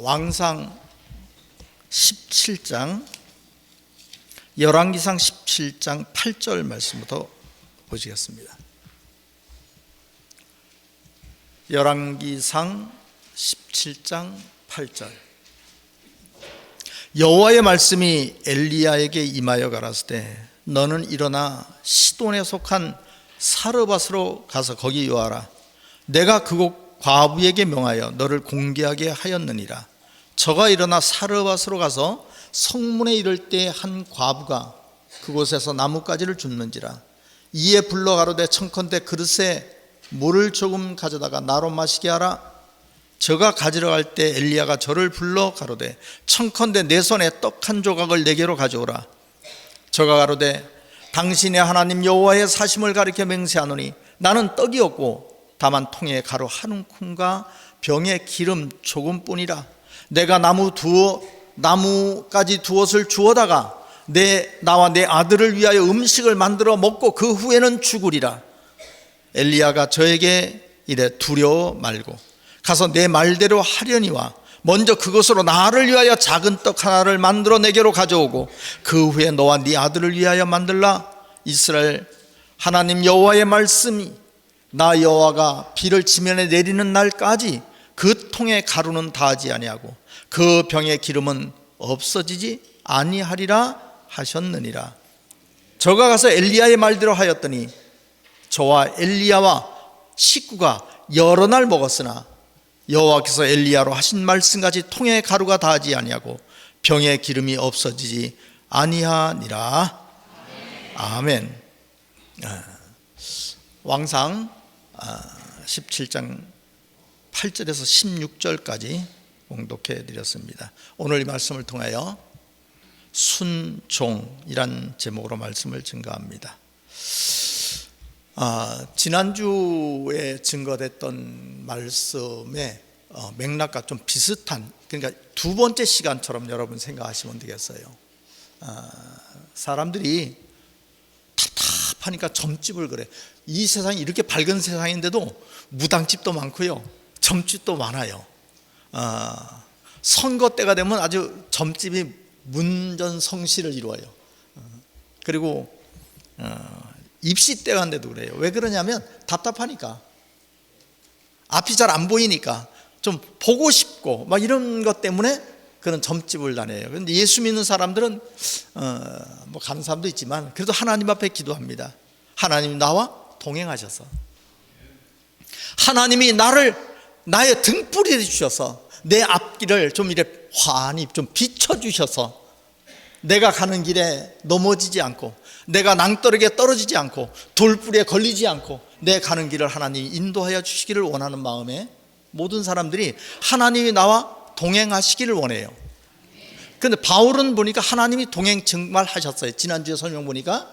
왕상 17장, 열왕기상 17장 8절 말씀부터 보시겠습니다. 열왕기상 17장 8절. 여호와의 말씀이 엘리야에게 임하여 가라사대 너는 일어나 시돈에 속한 사르밧으로 가서 거기 요하라. 내가 그곳 과부에게 명하여 너를 공개하게 하였느니라. 저가 일어나 사르밧으로 가서 성문에 이를 때 한 과부가 그곳에서 나뭇가지를 줍는지라. 이에 불러 가로되 청컨대 그릇에 물을 조금 가져다가 나로 마시게 하라. 저가 가지러 갈 때 엘리야가 저를 불러 가로되 청컨대 내 손에 떡 한 조각을 내게로 가져오라. 저가 가로되 당신의 하나님 여호와의 사심을 가리켜 맹세하노니 나는 떡이 없고 다만 통에 가루 한 움큼과 병에 기름 조금뿐이라. 내가 나무까지 두엇을 주워다가 나와 내 아들을 위하여 음식을 만들어 먹고 그 후에는 죽으리라. 엘리야가 저에게 이래 두려워 말고 가서 내 말대로 하려니와 먼저 그것으로 나를 위하여 작은 떡 하나를 만들어 내게로 가져오고 그 후에 너와 네 아들을 위하여 만들라. 이스라엘 하나님 여호와의 말씀이 나 여호와가 비를 지면에 내리는 날까지 그 통에 가루는 다하지 아니하고 그 병의 기름은 없어지지 아니하리라 하셨느니라. 저가 가서 엘리야의 말대로 하였더니 저와 엘리야와 식구가 여러 날 먹었으나 여호와께서 엘리야로 하신 말씀같이 통에 가루가 다하지 아니하고 병의 기름이 없어지지 아니하니라. 아멘. 왕상 17장 8절에서 16절까지 봉독해 드렸습니다. 오늘 이 말씀을 통하여 순종이란 제목으로 말씀을 증거합니다. 지난주에 증거됐던 말씀의 맥락과 좀 비슷한, 그러니까 두 번째 시간처럼 여러분 생각하시면 되겠어요. 사람들이 답답하니까 점집을 그래. 이 세상이 이렇게 밝은 세상인데도 무당집도 많고요, 점집도 많아요. 선거 때가 되면 아주 점집이 문전성시를 이루어요. 그리고 입시 때가 한데도 그래요. 왜 그러냐면 답답하니까, 앞이 잘 안 보이니까 좀 보고 싶고 막 이런 것 때문에 그런 점집을 다녀요. 그런데 예수 믿는 사람들은 뭐 가는 사람도 있지만 그래도 하나님 앞에 기도합니다. 하나님이 나와 동행하셔서, 하나님이 나의 등불이 되주셔서 내 앞길을 좀 이렇게 환히 좀 비춰주셔서 내가 가는 길에 넘어지지 않고 내가 낭떠러기에 떨어지지 않고 돌불에 걸리지 않고 내 가는 길을 하나님이 인도하여 주시기를 원하는 마음에 모든 사람들이 하나님이 나와 동행하시기를 원해요. 그런데 바울은 보니까 하나님이 동행 정말 하셨어요. 지난주에 설명 보니까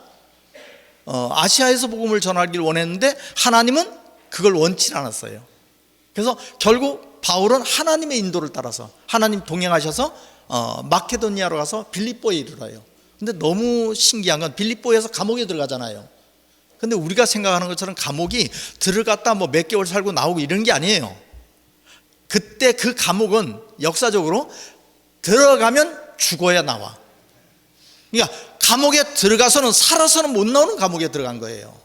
아시아에서 복음을 전하기를 원했는데 하나님은 그걸 원치 않았어요. 그래서 결국 바울은 하나님의 인도를 따라서 하나님 동행하셔서 마케도니아로 가서 빌립보에 이르러요. 근데 너무 신기한 건 빌립보에서 감옥에 들어가잖아요. 근데 우리가 생각하는 것처럼 감옥이 들어갔다 뭐 몇 개월 살고 나오고 이런 게 아니에요. 그때 그 감옥은 역사적으로 들어가면 죽어야 나와. 그러니까 감옥에 들어가서는 살아서는 못 나오는 감옥에 들어간 거예요.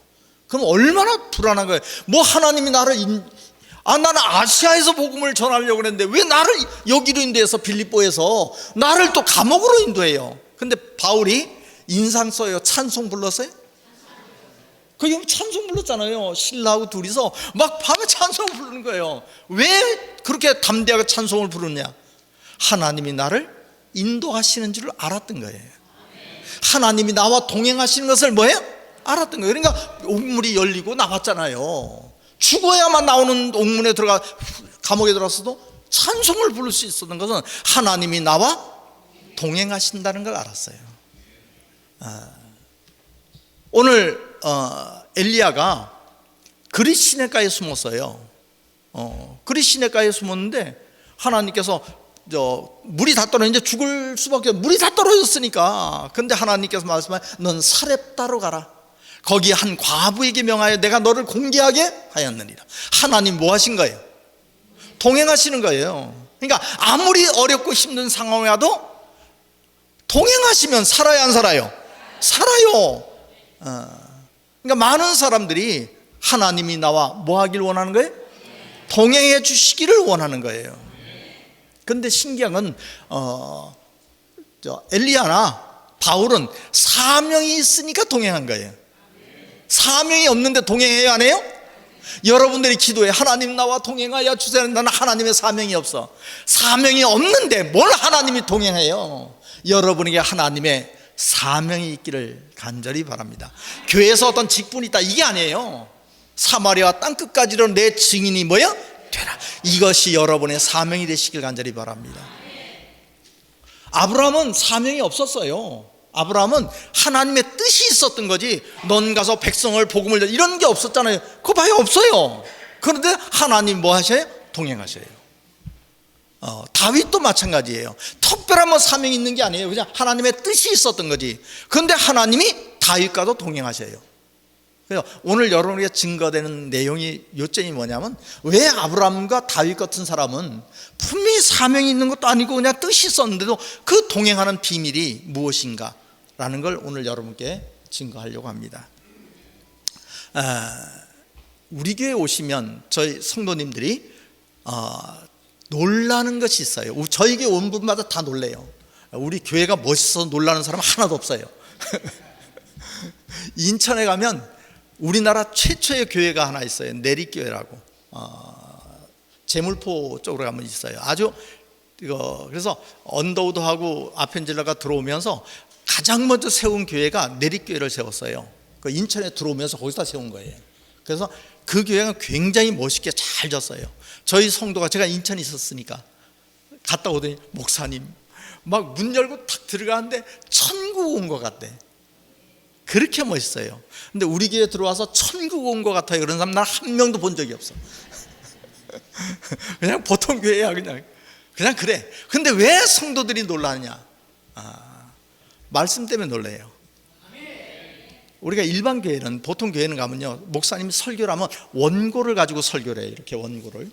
그럼 얼마나 불안한 거예요. 뭐 하나님이 나는 아시아에서 복음을 전하려고 했는데 왜 나를 여기로 인도해서 빌립보에서 나를 또 감옥으로 인도해요. 근데 바울이 인상 써요? 찬송 불렀어요? 거기 찬송 불렀잖아요. 신라하고 둘이서 막 밤에 찬송 부르는 거예요. 왜 그렇게 담대하게 찬송을 부르냐? 하나님이 나를 인도하시는 줄을 알았던 거예요. 하나님이 나와 동행하시는 것을 뭐예요? 알았던 거예요. 그러니까 옥문이 열리고 나왔잖아요. 죽어야만 나오는 옥문에 들어가 감옥에 들어갔어도 찬송을 부를 수 있었던 것은 하나님이 나와 동행하신다는 걸 알았어요. 오늘 엘리야가 그릿 시내가에 숨었어요. 그릿 시내가에 숨었는데 하나님께서 물이 다 떨어져 이제 죽을 수밖에, 물이 다 떨어졌으니까. 근데 하나님께서 말씀하신 넌 사렙다로 가라. 거기 한 과부에게 명하여 내가 너를 공개하게 하였느니라. 하나님 뭐 하신 거예요? 동행하시는 거예요. 그러니까 아무리 어렵고 힘든 상황에 와도 동행하시면 살아야 안 살아요? 살아요. 그러니까 많은 사람들이 하나님이 나와 뭐 하길 원하는 거예요? 동행해 주시기를 원하는 거예요. 그런데 신기한 건 엘리야나 바울은 사명이 있으니까 동행한 거예요. 사명이 없는데 동행해요, 안 해요? 여러분들이 기도해, 하나님 나와 동행하여 주세요. 나는 하나님의 사명이 없어. 사명이 없는데 뭘 하나님이 동행해요? 여러분에게 하나님의 사명이 있기를 간절히 바랍니다. 교회에서 어떤 직분이 있다, 이게 아니에요. 사마리아와 땅끝까지로 내 증인이 뭐야? 되라. 이것이 여러분의 사명이 되시길 간절히 바랍니다. 아브라함은 사명이 없었어요. 아브라함은 하나님의 뜻이 있었던 거지, 넌 가서 백성을 복음을 이런 게 없었잖아요. 그거 봐요, 없어요. 그런데 하나님 뭐 하셔요? 동행하셔요. 다윗도 마찬가지예요. 특별한 뭐 사명이 있는 게 아니에요. 그냥 하나님의 뜻이 있었던 거지. 그런데 하나님이 다윗과도 동행하셔요. 그래서 오늘 여러분에게 증거되는 내용이, 요점이 뭐냐면, 왜 아브라함과 다윗 같은 사람은 분명히 사명이 있는 것도 아니고 그냥 뜻이 있었는데도 그 동행하는 비밀이 무엇인가 라는 걸 오늘 여러분께 증거하려고 합니다. 우리 교회 오시면 저희 성도님들이 놀라는 것이 있어요. 저희 교회 온 분마다 다 놀래요. 우리 교회가 멋있어서 놀라는 사람 하나도 없어요. 인천에 가면 우리나라 최초의 교회가 하나 있어요. 내리교회라고. 제물포 쪽으로 가면 있어요. 아주 그래서 언더우드하고 아펜젤러가 들어오면서 가장 먼저 세운 교회가 내리교회를 세웠어요. 그 인천에 들어오면서 거기다 세운 거예요. 그래서 그 교회가 굉장히 멋있게 잘 졌어요. 저희 성도가, 제가 인천에 있었으니까 갔다 오더니, 목사님 막 문 열고 탁 들어가는데 천국 온 것 같대. 그렇게 멋있어요. 근데 우리 교회 들어와서 천국 온 것 같아요 그런 사람 난 한 명도 본 적이 없어. 그냥 보통 교회야. 그냥 그래. 근데 왜 성도들이 놀라느냐? 말씀 때문에 놀래요. 우리가 일반 교회는, 보통 교회는 가면요, 목사님이 설교를 하면 원고를 가지고 설교를 해요. 이렇게 원고를.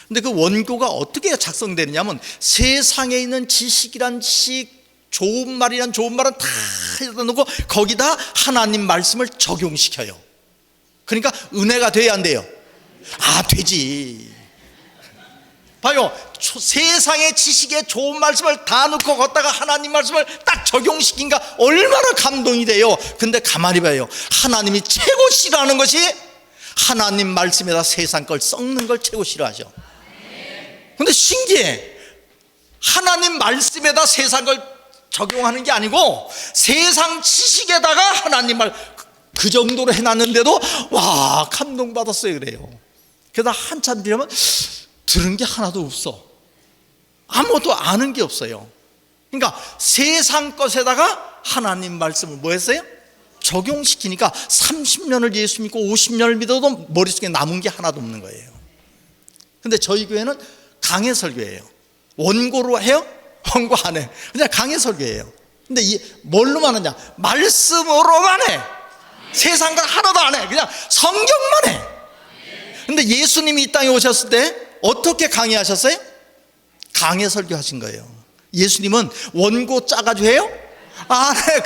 근데 그 원고가 어떻게 작성되느냐면, 세상에 있는 지식이란 지식, 좋은 말이란 좋은 말은 다 넣고 거기다 하나님 말씀을 적용시켜요. 그러니까 은혜가 돼야 안 돼요? 되지. 봐요, 세상의 지식에 좋은 말씀을 다 넣고 걷다가 하나님 말씀을 딱 적용시킨가 얼마나 감동이 돼요. 근데 가만히 봐요, 하나님이 최고 싫어하는 것이 하나님 말씀에다 세상 걸 썩는 걸 최고 싫어하죠. 근데 신기해, 하나님 말씀에다 세상 걸 적용하는 게 아니고 세상 지식에다가 하나님 말 그 정도로 해놨는데도 와, 감동받았어요. 그래요. 그러다 한참 뒤면 들은 게 하나도 없어. 아무것도 아는 게 없어요. 그러니까 세상 것에다가 하나님 말씀을 뭐 했어요? 적용시키니까 30년을 예수 믿고 50년을 믿어도 머릿속에 남은 게 하나도 없는 거예요. 근데 저희 교회는 강해 설교예요. 원고로 해요? 원고 안 해. 그냥 강해 설교예요. 근데 뭘로만 하냐? 말씀으로만 해. 세상 건 하나도 안 해. 그냥 성경만 해. 근데 예수님이 이 땅에 오셨을 때 어떻게 강의하셨어요? 강해 설교하신 거예요. 예수님은 원고 짜가지고 해요? 안 해.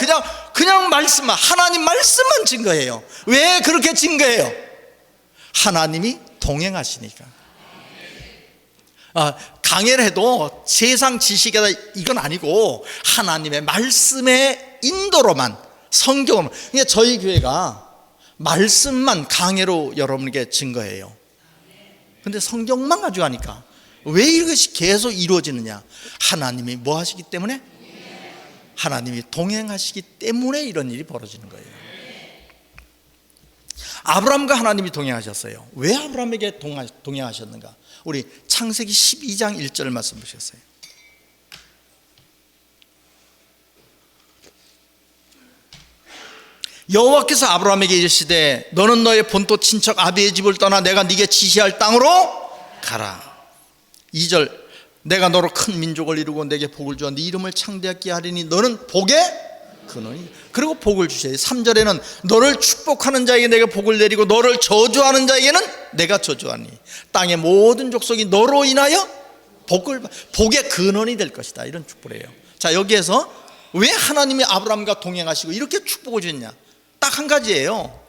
그냥 말씀만, 하나님 말씀만 증거해요. 왜 그렇게 증거해요? 하나님이 동행하시니까. 강해를 해도 세상 지식에다 이건 아니고 하나님의 말씀의 인도로만, 성경으로. 그러니까 저희 교회가 말씀만 강해로 여러분에게 증거해요. 근데 성경만 가지고 하니까 왜 이것이 계속 이루어지느냐? 하나님이 뭐 하시기 때문에? 하나님이 동행하시기 때문에 이런 일이 벌어지는 거예요. 아브라함과 하나님이 동행하셨어요. 왜 아브라함에게 동행하셨는가? 우리 창세기 12장 1절 말씀 보셨어요. 여호와께서 아브라함에게 이르시되 너는 너의 본토 친척 아비의 집을 떠나 내가 네게 지시할 땅으로 가라. 2절 내가 너로 큰 민족을 이루고 내게 복을 주어 네 이름을 창대하게 하리니 너는 복의 근원이. 그리고 복을 주셔요. 3절에는 너를 축복하는 자에게 내가 복을 내리고 너를 저주하는 자에게는 내가 저주하니 땅의 모든 족속이 너로 인하여 복의 근원이 될 것이다. 이런 축복이에요. 자, 여기에서 왜 하나님이 아브라함과 동행하시고 이렇게 축복을 주느냐? 딱 한 가지예요.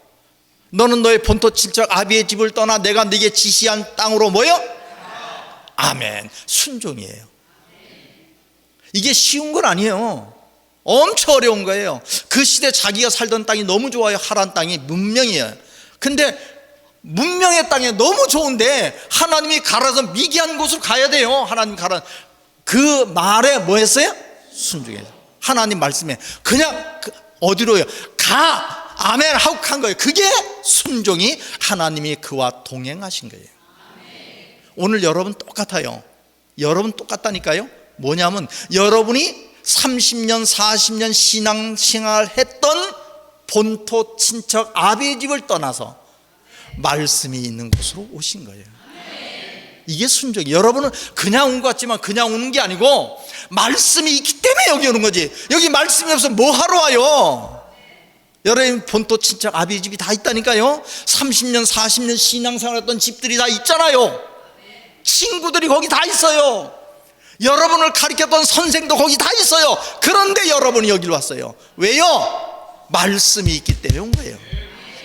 너는 너의 본토 친척 아비의 집을 떠나 내가 네게 지시한 땅으로 뭐요? 아멘. 순종이에요. 이게 쉬운 건 아니에요. 엄청 어려운 거예요. 그 시대 자기가 살던 땅이 너무 좋아요. 하란 땅이 문명이에요. 근데 문명의 땅에 너무 좋은데 하나님이 가라서 미개한 곳으로 가야 돼요. 하나님 가라. 그 말에 뭐 했어요? 순종해요. 하나님 말씀에 그냥 어디로요? 가! 아멘 하고 간 거예요. 그게 순종이 하나님이 그와 동행하신 거예요. 오늘 여러분 똑같아요. 여러분 똑같다니까요. 뭐냐면 여러분이 30년 40년 신앙생활 했던 본토 친척 아비의 집을 떠나서 말씀이 있는 곳으로 오신 거예요. 이게 순종이에요. 여러분은 그냥 온 것 같지만 그냥 오는 게 아니고 말씀이 있기 때문에 여기 오는 거지. 여기 말씀이 없으면 뭐 하러 와요? 여러분 본토 친척 아비의 집이 다 있다니까요. 30년 40년 신앙생활 했던 집들이 다 있잖아요. 친구들이 거기 다 있어요. 여러분을 가르쳤던 선생도 거기 다 있어요. 그런데 여러분이 여기로 왔어요. 왜요? 말씀이 있기 때문에 온 거예요.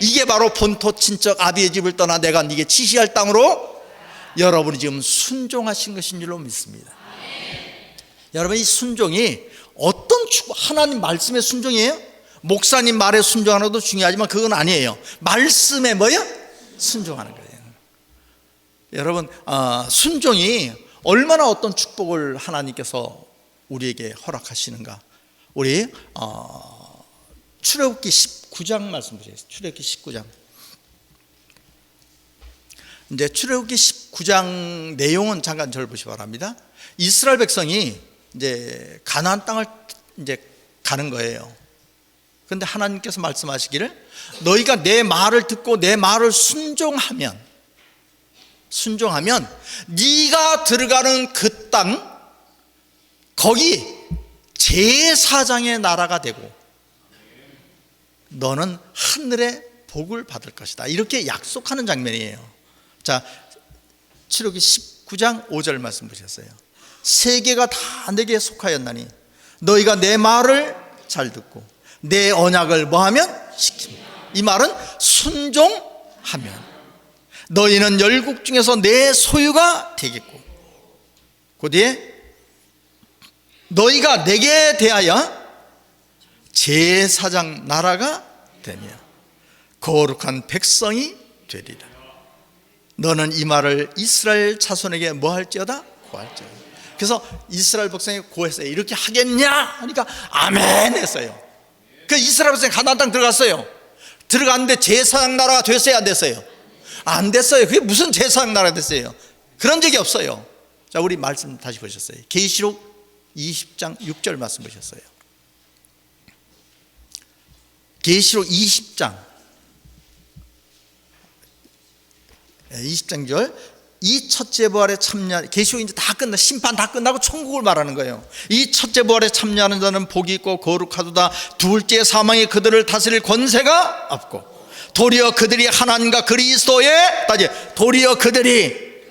이게 바로 본토 친척 아비의 집을 떠나 내가 네게 지시할 땅으로 여러분이 지금 순종하신 것인 줄로 믿습니다. 여러분 이 순종이 어떤 하나님 말씀의 순종이에요? 목사님 말에 순종하는 것도 중요하지만 그건 아니에요. 말씀에 뭐예요? 순종하는 거예요. 여러분 순종이 얼마나 어떤 축복을 하나님께서 우리에게 허락하시는가. 우리 출애굽기 19장 말씀 보세요. 출애굽기 19장. 이제 출애굽기 19장 내용은 잠깐 저를 보시기 바랍니다. 이스라엘 백성이 이제 가나안 땅을 이제 가는 거예요. 그런데 하나님께서 말씀하시기를 너희가 내 말을 듣고 내 말을 순종하면 네가 들어가는 그 땅 거기 제사장의 나라가 되고 너는 하늘의 복을 받을 것이다. 이렇게 약속하는 장면이에요. 자, 출애굽기 19장 5절 말씀 보셨어요. 세계가 다 내게 속하였나니 너희가 내 말을 잘 듣고 내 언약을 뭐하면? 지키면. 이 말은 순종하면 너희는 열국 중에서 내 소유가 되겠고 그 뒤에 너희가 내게 대하여 제사장 나라가 되며 거룩한 백성이 되리라. 너는 이 말을 이스라엘 자손에게 뭐 할지어다? 고할지어다. 그래서 이스라엘 백성이 고했어요. 이렇게 하겠냐? 하니까 아멘 했어요. 그 이스라엘 백성이 가나안 땅 들어갔어요. 들어갔는데 제사장 나라가 됐어요? 안 됐어요? 안 됐어요. 그게 무슨 제사장 나라가 됐어요? 그런 적이 없어요. 자, 우리 말씀 다시 보셨어요. 계시록 20장 6절 말씀 보셨어요. 계시록 20장 20절 이 첫째 부활에 참여하는 계시록 이제 다 끝나 심판 다 끝나고 천국을 말하는 거예요. 이 첫째 부활에 참여하는 자는 복이 있고 거룩하도다. 둘째 사망이 그들을 다스릴 권세가 없고 도리어 그들이 하나님과 그리스도의 도리어 그들은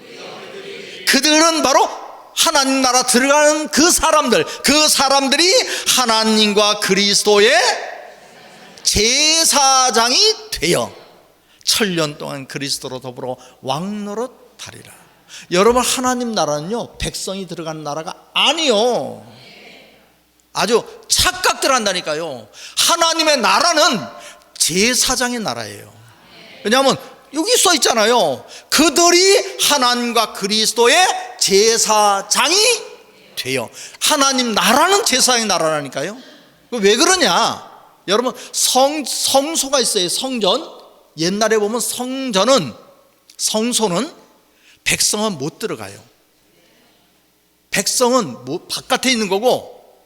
바로 하나님 나라 들어가는 그 사람들이 하나님과 그리스도의 제사장이 되어 천년 동안 그리스도로 더불어 왕노릇 하리라. 여러분 하나님 나라는요 백성이 들어가는 나라가 아니요. 아주 착각들 한다니까요. 하나님의 나라는 제사장의 나라예요. 왜냐하면 여기 써 있잖아요. 그들이 하나님과 그리스도의 제사장이 되어 하나님 나라는 제사장의 나라라니까요. 왜 그러냐? 여러분 성소가 있어요. 성전. 옛날에 보면 성소는 백성은 못 들어가요. 백성은 바깥에 있는 거고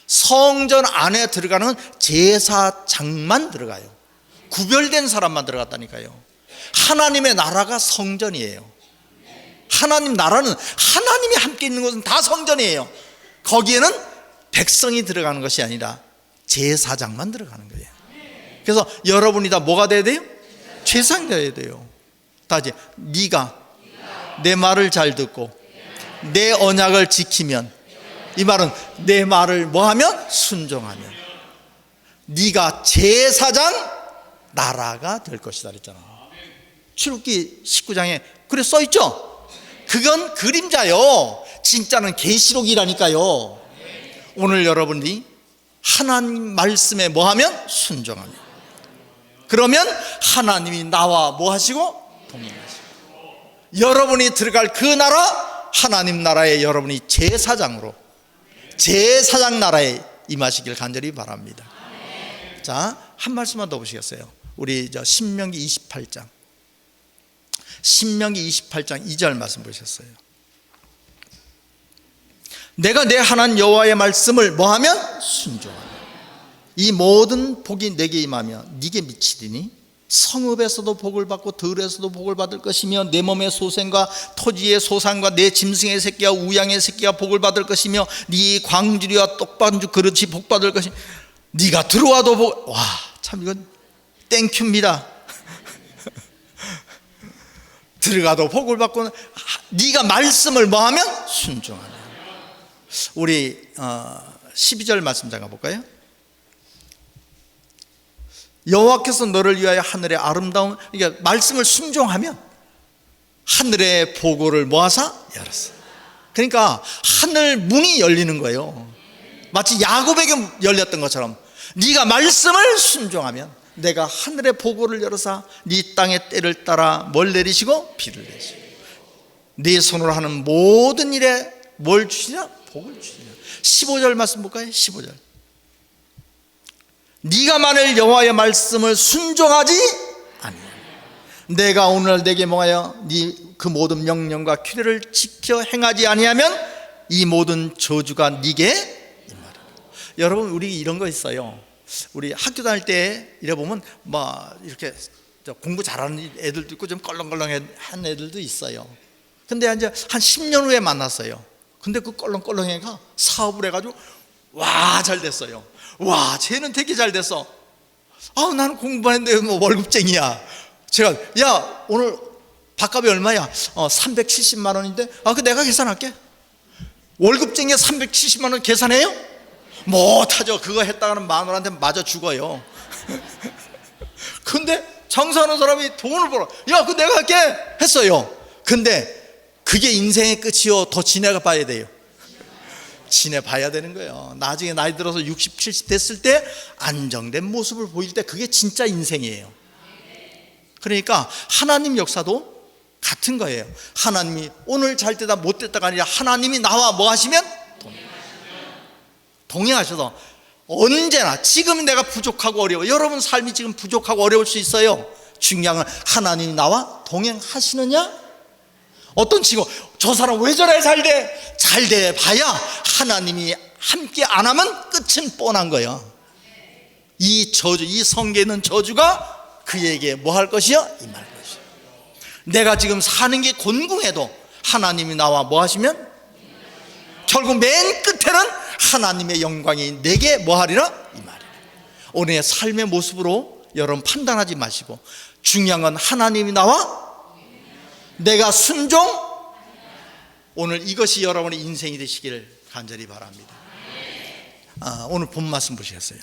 성전 안에 들어가는 제사장만 들어가요. 구별된 사람만 들어갔다니까요. 하나님의 나라가 성전이에요. 하나님 나라는 하나님이 함께 있는 곳은 다 성전이에요. 거기에는 백성이 들어가는 것이 아니라 제사장만 들어가는 거예요. 그래서 여러분이 다 뭐가 돼야 돼요? 제사장 되어야 돼요. 다 이제 네가 내 말을 잘 듣고 내 언약을 지키면, 이 말은 내 말을 뭐하면? 순종하면 네가 제사장 나라가 될 것이다 그랬잖아. 출애굽기 19장에 그래 써있죠. 그건 그림자요, 진짜는 계시록이라니까요. 오늘 여러분이 하나님 말씀에 뭐하면? 순종하면, 그러면 하나님이 나와 뭐하시고? 동행하시고, 여러분이 들어갈 그 나라, 하나님 나라에 여러분이 제사장으로, 제사장 나라에 임하시길 간절히 바랍니다. 자, 한 말씀만 더 보시겠어요? 우리 신명기 28장, 신명기 28장 2절 말씀 보셨어요? 내가 내 하나님 여호와의 말씀을 뭐하면? 순종하면 이 모든 복이 내게 임하며 네게 미치리니 성읍에서도 복을 받고 들에서도 복을 받을 것이며 내 몸의 소생과 토지의 소산과 내 짐승의 새끼와 우양의 새끼가 복을 받을 것이며 네 광주리와 떡반주 그릇이 복 받을 것이며 네가 들어와도 복. 와, 참 이건 땡큐입니다. 들어가도 복을 받고 네가 말씀을 뭐하면? 순종하면. 우리 12절 말씀 잠깐 볼까요? 여호와께서 너를 위하여 하늘의 아름다운, 그러니까 말씀을 순종하면 하늘의 보고를 모아서 열었어. 그러니까 하늘 문이 열리는 거예요. 마치 야곱에게 열렸던 것처럼 네가 말씀을 순종하면 내가 하늘의 보고를 열어서 네 땅의 때를 따라 뭘 내리시고? 비를 내시고 네 손으로 하는 모든 일에 뭘 주시냐? 복을 주시냐. 15절 말씀 볼까요? 15절. 네가 만일 여호와의 말씀을 순종하지 아니하면 내가 오늘 내게 뭐하여 네 그 모든 명령과 규례를 지켜 행하지 아니하면 이 모든 저주가 네게 임하리라. 여러분, 우리 이런 거 있어요. 우리 학교 다닐 때 이래 보면 막 이렇게 공부 잘하는 애들도 있고 좀 껄렁껄렁한 애들도 있어요. 근데 이제 한 10년 후에 만났어요. 근데 그 껄렁껄렁 애가 사업을 해가지고 와, 잘 됐어요. 와, 쟤는 되게 잘 됐어. 아, 나는 공부했는데 뭐 월급쟁이야. 제가 야, 오늘 밥값이 얼마야? 370만 원인데 그 내가 계산할게. 월급쟁이가 370만 원 계산해요? 못하죠. 그거 했다가는 마누라한테 맞아 죽어요. 근데 장사하는 사람이 돈을 벌어. 야, 그거 내가 할게 했어요. 근데 그게 인생의 끝이요? 더 지내가 봐야 돼요. 지내봐야 되는 거예요. 나중에 나이 들어서 60, 70 됐을 때 안정된 모습을 보일 때 그게 진짜 인생이에요. 그러니까 하나님 역사도 같은 거예요. 하나님이 오늘 잘 때다 못 됐다가 아니라 하나님이 나와 뭐 하시면? 동행하셔서 언제나. 지금 내가 부족하고 어려워, 여러분 삶이 지금 부족하고 어려울 수 있어요. 중요한 건 하나님이 나와 동행하시느냐? 어떤 친구, 저 사람 왜 저래 잘 돼? 잘 돼 봐야 하나님이 함께 안 하면 끝은 뻔한 거예요. 이 저주, 이 성계에 있는 저주가 그에게 뭐 할 것이요? 임할 것이요. 내가 지금 사는 게 곤궁해도 하나님이 나와 뭐 하시면? 결국 맨 끝에는 하나님의 영광이 내게 뭐 하리라? 임하리라. 오늘의 삶의 모습으로 여러분 판단하지 마시고 중요한 건 하나님이 나와 내가 순종, 오늘 이것이 여러분의 인생이 되시기를 간절히 바랍니다. 오늘 본 말씀 보시겠어요?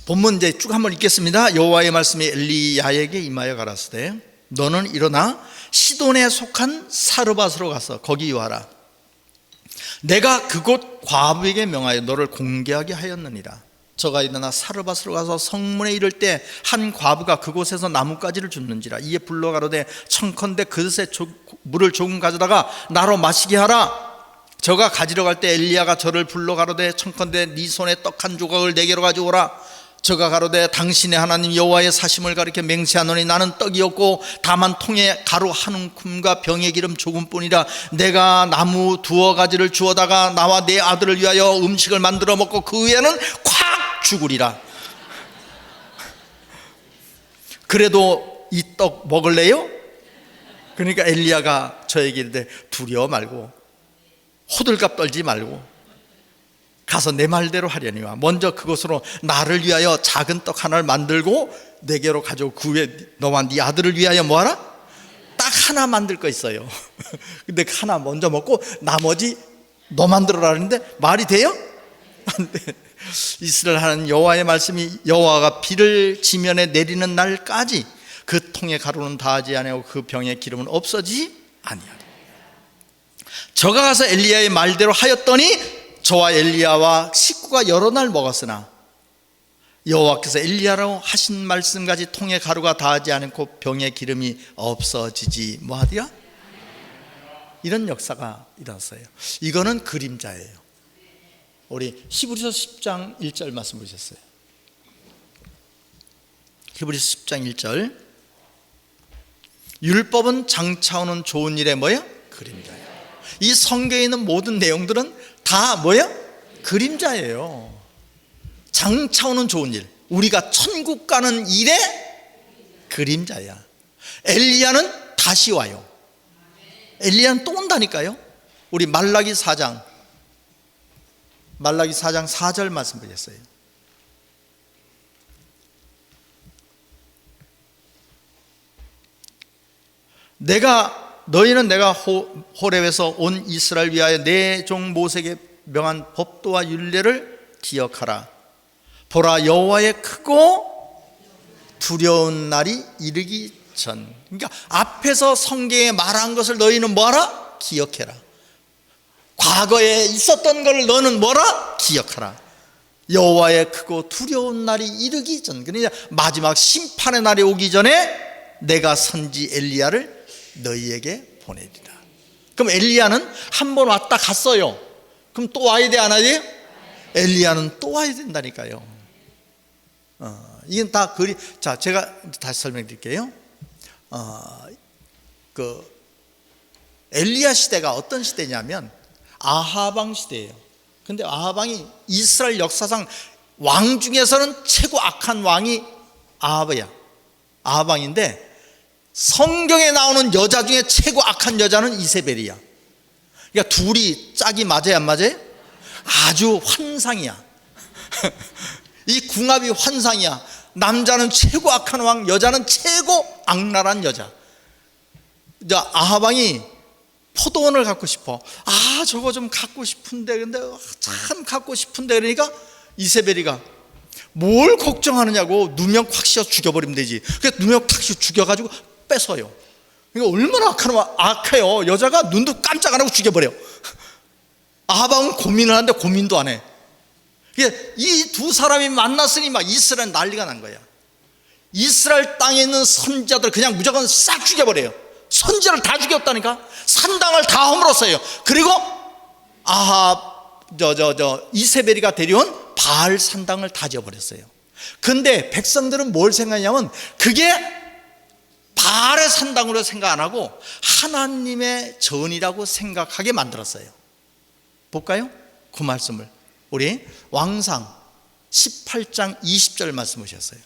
본문 이제 쭉 한번 읽겠습니다. 여호와의 말씀이 엘리야에게 임하여 가라사대 너는 일어나 시돈에 속한 사르밧으로 가서 거기 유하라. 내가 그곳 과부에게 명하여 너를 공개하게 하였느니라. 저가 일어나 사르밧으로 가서 성문에 이를 때 한 과부가 그곳에서 나뭇가지를 줍는지라. 이에 불러 가로되 청컨대 그릇에 물을 조금 가져다가 나로 마시게 하라. 저가 가지러 갈 때 엘리야가 저를 불러 가로되 청컨대 네 손에 떡 한 조각을 내게로 가져오라. 저가 가로되 당신의 하나님 여호와의 사심을 가리켜 맹세하노니 나는 떡이 없고 다만 통에 가루 한 움큼과 병의 기름 조금뿐이라. 내가 나무 두어 가지를 주워다가 나와 내 아들을 위하여 음식을 만들어 먹고 그 후에는 콱 죽으리라. 그래도 이 떡 먹을래요? 그러니까 엘리야가 저에게 이르되 두려워 말고 호들갑 떨지 말고 가서 내 말대로 하려니와 먼저 그곳으로 나를 위하여 작은 떡 하나를 만들고 내게로 가져오고 그 위에 너와 네 아들을 위하여 뭐하라? 딱 하나 만들 거 있어요. 근데 하나 먼저 먹고 나머지 너 만들어라 하는데 말이 돼요? 안 돼. 이스라엘 하나님 여호와의 말씀이 여호와가 비를 지면에 내리는 날까지 그 통의 가루는 다하지 아니하고 그 병의 기름은 없어지지 아니하리라. 저가 가서 엘리야의 말대로 하였더니 저와 엘리야와 식구가 여러 날 먹었으나 여호와께서 엘리야라고 하신 말씀까지 통의 가루가 다하지 않고 병의 기름이 없어지지 뭐하디야? 이런 역사가 일어났어요. 이거는 그림자예요. 우리 히브리서 10장 1절 말씀 보셨어요. 히브리서 10장 1절 율법은 장차오는 좋은 일의 뭐예요? 그림자예요. 이 성경에 있는 모든 내용들은 다 뭐예요? 그림자예요. 장차오는 좋은 일, 우리가 천국 가는 일의 그림자야. 엘리야는 다시 와요. 엘리야는 또 온다니까요. 우리 말라기 4장 4절 말씀 보셨어요. 너희는 내가 호렙에서 온 이스라엘 위하여 내 종 모세에게 명한 법도와 율례를 기억하라. 보라, 여호와의 크고 두려운 날이 이르기 전. 그러니까 앞에서 성경에 말한 것을 너희는 뭐하라? 기억해라. 과거에 있었던 걸 너는 뭐라? 기억하라. 여호와의 크고 두려운 날이 이르기 전, 그러니까 마지막 심판의 날이 오기 전에 내가 선지 엘리야를 너희에게 보내리라. 그럼 엘리야는 한 번 왔다 갔어요. 그럼 또 와야 돼, 안 와야 돼요? 엘리야는 또 와야 된다니까요. 이건 다 자, 제가 다시 설명드릴게요. 엘리야 시대가 어떤 시대냐면 아하방 시대예요. 근데 아하방이 이스라엘 역사상 왕 중에서는 최고 악한 왕이 아하방인데 성경에 나오는 여자 중에 최고 악한 여자는 이세벨이야. 그러니까 둘이 짝이 맞아요, 안 맞아요? 아주 환상이야. 이 궁합이 환상이야. 남자는 최고 악한 왕, 여자는 최고 악랄한 여자. 아하방이 포도원을 갖고 싶어. 저거 좀 갖고 싶은데, 근데 참 갖고 싶은데, 그러니까 이세벨이가 뭘 걱정하느냐고 누명 콱 씌워 죽여버리면 되지. 그래서 누명 탁 씌워 죽여가지고 뺏어요. 그러니까 얼마나 악해요. 여자가 눈도 깜짝 안 하고 죽여버려. 아하방은 고민을 하는데 고민도 안 해. 이 두 사람이 만났으니 막 이스라엘 난리가 난 거야. 이스라엘 땅에 있는 선지자들 그냥 무조건 싹 죽여버려요. 선지자를 다 죽였다니까. 산당을 다 허물었어요. 그리고 이세벨이가 데려온 바알 산당을 다 지어버렸어요. 근데 백성들은 뭘 생각하냐면 그게 바알의 산당으로 생각 안 하고 하나님의 전이라고 생각하게 만들었어요. 볼까요? 그 말씀을 우리 왕상 18장 20절 말씀 보셨어요.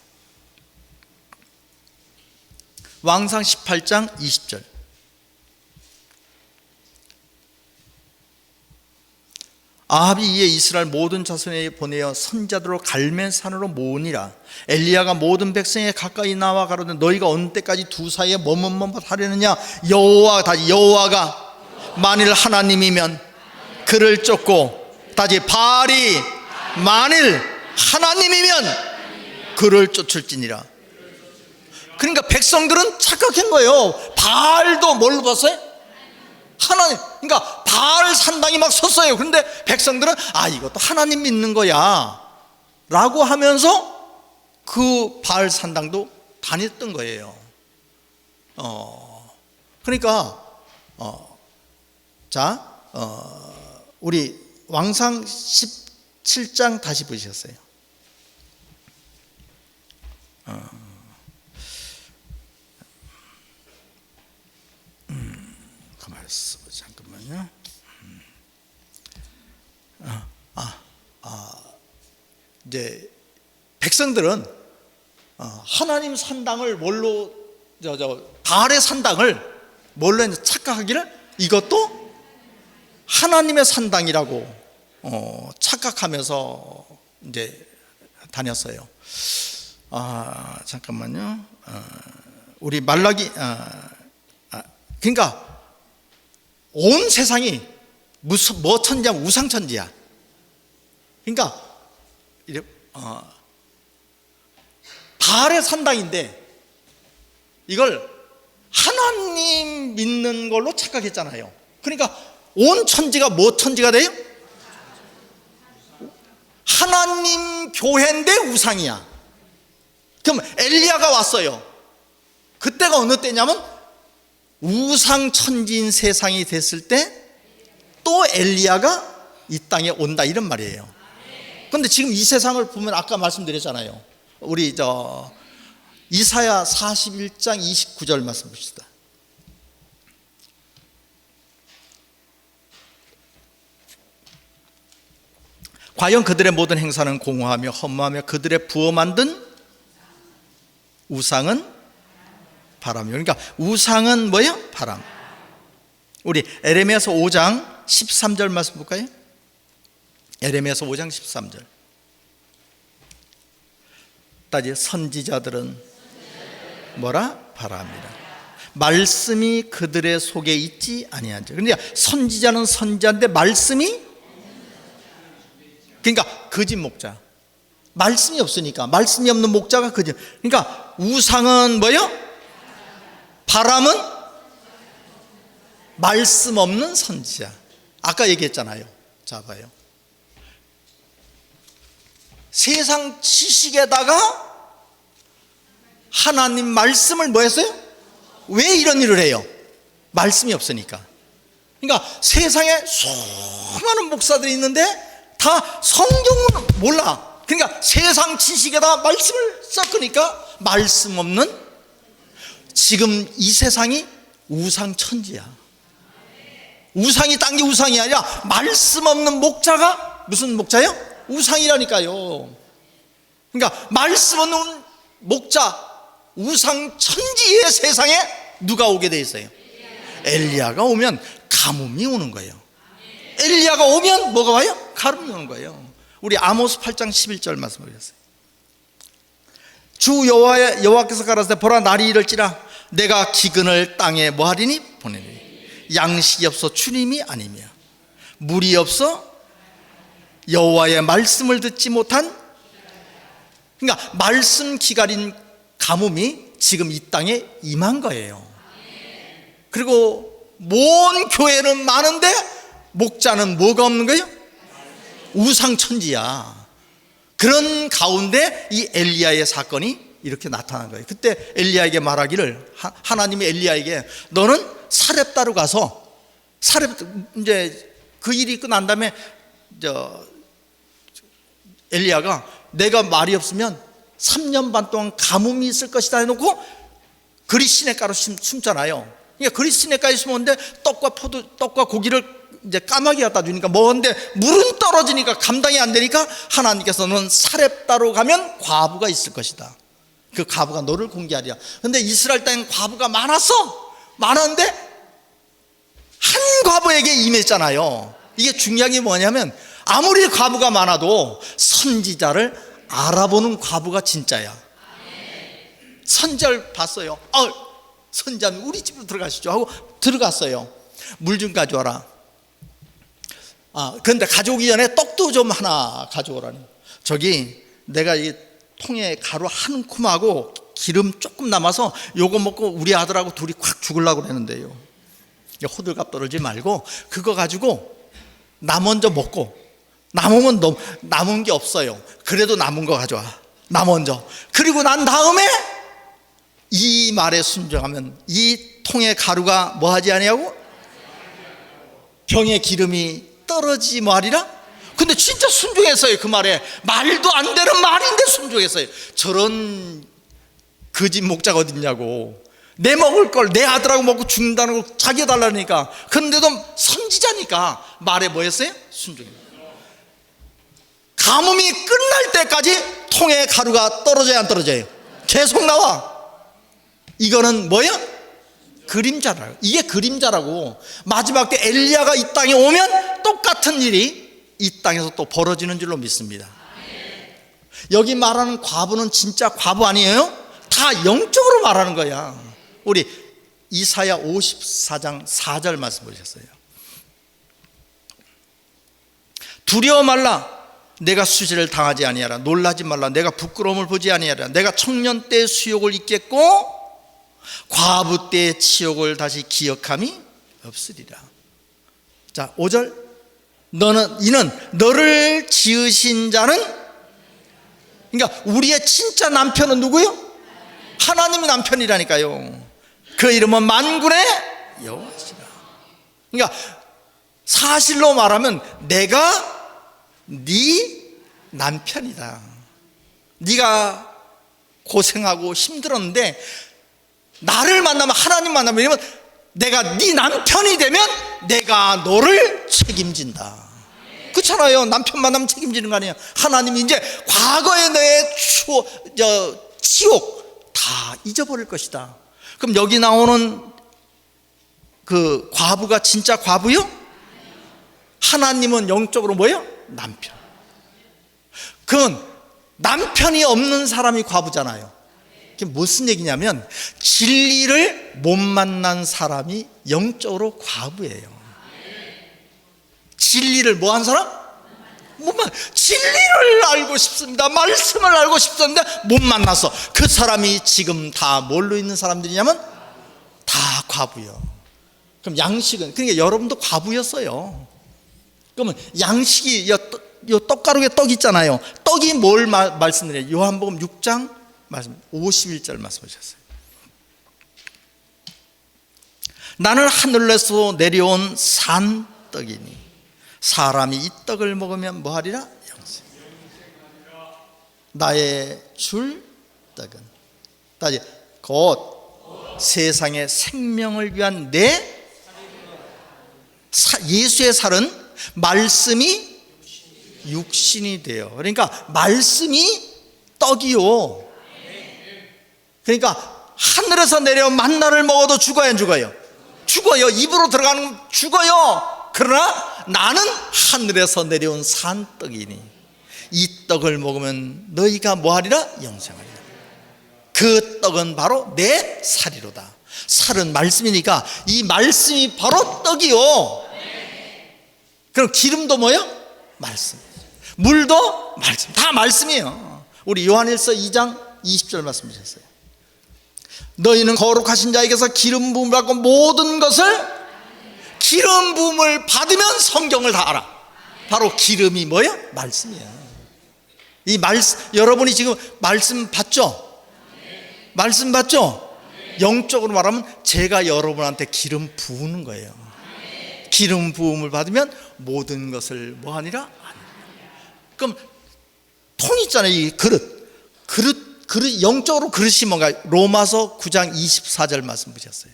왕상 18장 20절. 아합이 이에 이스라엘 모든 자손에 보내어 선지자들로 갈멜산으로 모으니라. 엘리야가 모든 백성에 가까이 나와 가로되 너희가 어느 때까지 두 사이에 머뭇머뭇하려느냐. 여호와가 만일 하나님이면 그를 쫓고, 다시 바알이 만일 하나님이면 그를 쫓을지니라. 그러니까 백성들은 착각한 거예요. 바알도 뭘로 봤어요? 하나님. 그러니까 바알 산당이 막 섰어요. 그런데 백성들은 이것도 하나님 믿는 거야 라고 하면서 그 바알 산당도 다녔던 거예요. 그러니까 우리 왕상 17장 다시 보셨어요. 가만히 있어 잠깐만요. 이제 백성들은 하나님 산당을 뭘로 바알의 산당을 뭘로 착각하기를 이것도 하나님의 산당이라고 착각하면서 이제 다녔어요. 잠깐만요. 우리 말라기, 그러니까 온 세상이 뭐 천지야? 우상 천지야. 그러니까 바알의 산당인데 이걸 하나님 믿는 걸로 착각했잖아요. 그러니까 온 천지가 뭐 천지가 돼요? 하나님 교회인데 우상이야. 그럼 엘리야가 왔어요. 그때가 어느 때냐면 우상 천지인 세상이 됐을 때 또 엘리야가 이 땅에 온다, 이런 말이에요. 그런데 지금 이 세상을 보면 아까 말씀드렸잖아요. 우리 이사야 41장 29절 말씀 봅시다. 과연 그들의 모든 행사는 공허하며 허무하며 그들의 부어 만든 우상은 바람이요. 그러니까 우상은 뭐예요? 바람. 우리 에레미야서 5장 13절 말씀 볼까요? 에레미야서 5장 13절. 따지 선지자들은 뭐라? 바람이라. 말씀이 그들의 속에 있지 아니한지. 그러니까 선지자는 선지자인데 말씀이, 그러니까 거짓 목자. 말씀이 없으니까, 말씀이 없는 목자가 거짓. 그러니까 우상은 뭐예요? 바람은 말씀 없는 선지자. 아까 얘기했잖아요. 자 봐요. 세상 지식에다가 하나님 말씀을 뭐 했어요? 왜 이런 일을 해요? 말씀이 없으니까. 그러니까 세상에 수많은 목사들이 있는데 다 성경은 몰라. 그러니까 세상 지식에다가 말씀을 섞으니까 말씀 없는, 지금 이 세상이 우상 천지야. 우상이 딴 게 우상이 아니라 말씀 없는 목자가 무슨 목자예요? 우상이라니까요. 그러니까 말씀 없는 목자, 우상 천지의 세상에 누가 오게 돼 있어요? 엘리야가 오면 가뭄이 오는 거예요. 엘리야가 오면 뭐가 와요? 가뭄이 오는 거예요. 우리 아모스 8장 11절 말씀 보겠어요. 주 여호와께서 가라사대 보라 날이 이를지라 내가 기근을 땅에 뭐하리니 보내리니 양식이 없어 주님이 아니며 물이 없어 여호와의 말씀을 듣지 못한, 그러니까 말씀 기갈인 가뭄이 지금 이 땅에 임한 거예요. 그리고 먼 교회는 많은데 목자는 뭐가 없는 거예요? 우상천지야. 그런 가운데 이 엘리야의 사건이 이렇게 나타난 거예요. 그때 엘리야에게 말하기를, 하나님이 엘리야에게 너는 사렙다로 가서, 이제 그 일이 끝난 다음에 엘리야가 내가 말이 없으면 3년 반 동안 가뭄이 있을 것이다 해놓고 그리 시냇가로 숨잖아요. 그러니까 그리 시냇가에 숨었는데 떡과 고기를 이제 까마귀 갖다 주니까 먹었는데 물은 떨어지니까 감당이 안 되니까 하나님께서는 사렙다로 가면 과부가 있을 것이다. 그 과부가 너를 공개하리라. 근데 이스라엘 땅엔 과부가 많았는데 한 과부에게 임했잖아요. 이게 중요한 게 뭐냐면 아무리 과부가 많아도 선지자를 알아보는 과부가 진짜야. 선지자를 봤어요. 선지자님 우리 집으로 들어가시죠 하고 들어갔어요. 물 좀 가져와라. 그런데 가져오기 전에 떡도 좀 하나 가져오라니. 저기 내가 이 통에 가루 한 움큼하고 기름 조금 남아서 요거 먹고 우리 아들하고 둘이 콱 죽으려고 그러는데요. 호들갑 떨지 말고 그거 가지고 나 먼저 먹고, 남으면 남은 게 없어요. 그래도 남은 거 가져와. 나 먼저. 그리고 난 다음에 이 말에 순종하면 이 통의 가루가 뭐 하지 아니하고 병에 기름이 떨어지지 뭐하리라. 근데 진짜 순종했어요. 그 말에 말도 안 되는 말인데 순종했어요. 저런 거짓 목자가 어딨냐고. 내 먹을 걸 내 아들하고 먹고 죽는다는 걸 자기 달라니까. 그런데도 선지자니까 말에 뭐 했어요? 순종했어요. 가뭄이 끝날 때까지 통에 가루가 떨어져야 안 떨어져요? 계속 나와. 이거는 뭐예요? 그림자라고. 이게 그림자라고. 마지막 때 엘리야가 이 땅에 오면 똑같은 일이 이 땅에서 또 벌어지는 줄로 믿습니다. 여기 말하는 과부는 진짜 과부 아니에요? 다 영적으로 말하는 거야. 우리 이사야 54장 4절 말씀 보셨어요. 두려워 말라, 내가 수치를 당하지 아니하라. 놀라지 말라, 내가 부끄러움을 보지 아니하라. 내가 청년 때의 수욕을 잊겠고 과부 때의 치욕을 다시 기억함이 없으리라. 자, 5절. 이는 너를 지으신 자는, 그러니까 우리의 진짜 남편은 누구요? 하나님이 남편이라니까요. 그 이름은 만군의 여호와시라. 그러니까 사실로 말하면 내가 네 남편이다. 네가 고생하고 힘들었는데 나를 만나면, 하나님 만나면, 이러면 내가 네 남편이 되면 내가 너를 책임진다. 그렇잖아요. 남편 만나면 책임지는 거 아니에요. 하나님이 이제 과거의 너의 치욕 다 잊어버릴 것이다. 그럼 여기 나오는 그 과부가 진짜 과부요? 하나님은 영적으로 뭐예요? 남편. 그건 남편이 없는 사람이 과부잖아요. 그게 무슨 얘기냐면 진리를 못 만난 사람이 영적으로 과부예요. 진리를 뭐 한 사람? 진리를 알고 싶습니다. 말씀을 알고 싶었는데 못 만나서 그 사람이 지금 다 뭘로 있는 사람들이냐면 다 과부요. 그럼 양식은, 그러니까 여러분도 과부였어요. 그러면 양식이 요 떡가루에 떡 있잖아요. 떡이 뭘 말씀드려요? 요한복음 6장 말씀 51절 말씀하셨어요. 나는 하늘에서 내려온 산떡이니 사람이 이 떡을 먹으면 뭐하리라? 영생. 나의 줄 떡은 다시 곧 세상의 생명을 위한 내 예수의 살은 말씀이 육신이 돼요. 그러니까 말씀이 떡이요. 그러니까 하늘에서 내려온 만나를 먹어도 죽어요, 안 죽어요? 죽어요. 입으로 들어가는 죽어요. 그러나 나는 하늘에서 내려온 산떡이니 이 떡을 먹으면 너희가 뭐하리라? 영생하리라. 그 떡은 바로 내 살이로다. 살은 말씀이니까 이 말씀이 바로 떡이요. 그럼 기름도 뭐예요? 말씀. 물도 말씀. 다 말씀이에요. 우리 요한일서 2장 20절 말씀 주셨어요. 너희는 거룩하신 자에게서 기름 부음을 받고 모든 것을, 기름 부음을 받으면 성경을 다 알아. 바로 기름이 뭐예요? 말씀이에요. 이 말씀, 여러분이 지금 말씀 받죠? 말씀 받죠? 영적으로 말하면 제가 여러분한테 기름 부으는 거예요. 기름 부음을 받으면 모든 것을 뭐하니라? 그럼 통 있잖아요. 이 그릇 영적으로 그릇이 뭔가? 로마서 9장 24절 말씀 보셨어요.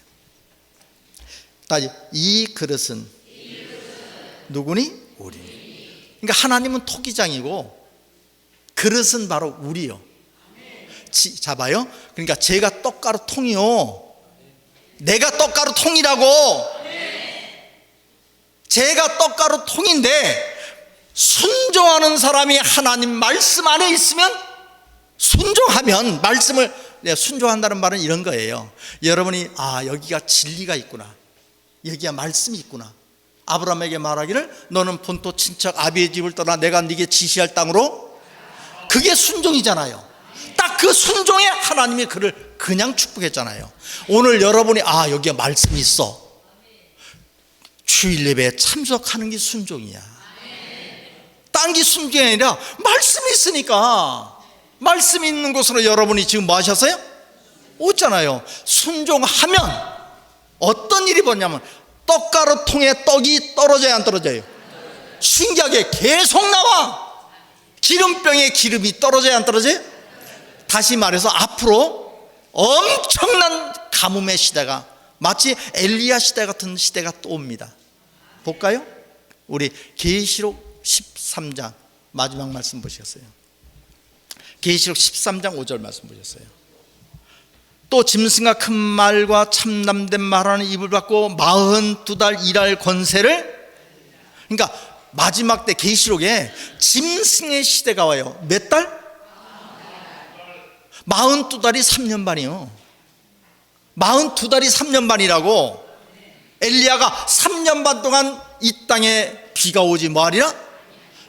이 그릇은 누구니? 우리. 그러니까 하나님은 토기장이고 그릇은 바로 우리요. 자 봐요. 그러니까 제가 떡가루 통이요. 내가 떡가루 통이라고. 제가 떡가루 통인데 순종하는 사람이 하나님 말씀 안에 있으면, 순종하면, 말씀을 순종한다는 말은 이런 거예요. 여러분이 여기가 진리가 있구나, 여기가 말씀이 있구나. 아브라함에게 말하기를 너는 본토 친척 아비의 집을 떠나 내가 네게 지시할 땅으로. 그게 순종이잖아요. 딱 그 순종에 하나님이 그를 그냥 축복했잖아요. 오늘 여러분이 여기에 말씀이 있어, 주일 예배에 참석하는 게 순종이야. 딴 게 순종이 아니라 말씀이 있으니까. 말씀이 있는 곳으로 여러분이 지금 뭐 하셨어요? 오잖아요. 순종하면 어떤 일이 벌냐면 떡가루 통에 떡이 떨어져야 안 떨어져요? 신기하게 계속 나와. 기름병에 기름이 떨어져야 안 떨어져요? 다시 말해서 앞으로 엄청난 가뭄의 시대가, 마치 엘리야 시대 같은 시대가 또 옵니다. 볼까요? 우리 계시록 13장 마지막 말씀 보셨어요. 계시록 13장 5절 말씀 보셨어요. 또 짐승과 큰 말과 참남된 말하는 입을 받고 42달 일할 권세를, 그러니까 마지막 때 계시록에 짐승의 시대가 와요. 몇 달? 42달이 3년 반이요. 42달이 3년 반이라고. 엘리야가 3년 반 동안 이 땅에 비가 오지 뭐하리라?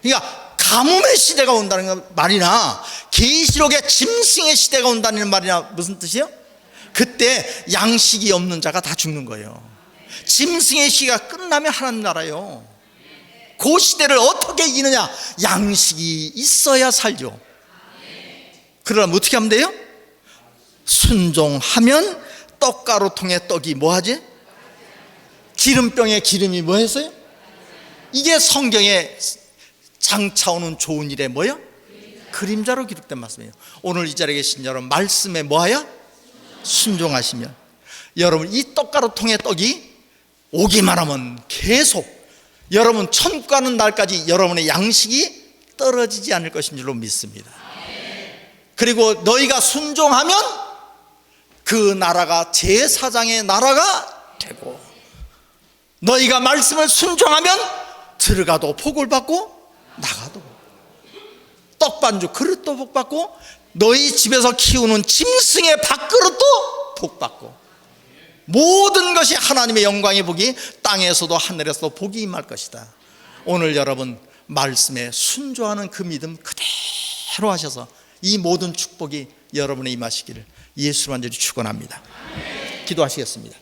그러니까 가뭄의 시대가 온다는 말이나 계시록에 짐승의 시대가 온다는 말이나 무슨 뜻이에요? 그때 양식이 없는 자가 다 죽는 거예요. 짐승의 시기가 끝나면 하나님 나라예요. 그 시대를 어떻게 이기느냐? 양식이 있어야 살죠. 그러려면 어떻게 하면 돼요? 순종하면 떡가루통에 떡이 뭐하지? 기름병에 기름이 뭐 했어요? 이게 성경에 장차 오는 좋은 일에 뭐예요? 그림자로 기록된 말씀이에요. 오늘 이 자리에 계신 여러분, 말씀에 뭐하여? 순종하시면 여러분 이 떡가루통에 떡이 오기만 하면 계속 여러분 천국 가는 날까지 여러분의 양식이 떨어지지 않을 것인 줄로 믿습니다. 그리고 너희가 순종하면 그 나라가 제사장의 나라가 되고, 너희가 말씀을 순종하면 들어가도 복을 받고 나가도 떡반죽 그릇도 복 받고 너희 집에서 키우는 짐승의 밥그릇도 복 받고 모든 것이 하나님의 영광의 복이 땅에서도 하늘에서도 복이 임할 것이다. 오늘 여러분 말씀에 순종하는 그 믿음 그대로 하셔서 이 모든 축복이 여러분의 임하시기를 예수로 완전히 축원합니다. 기도하시겠습니다.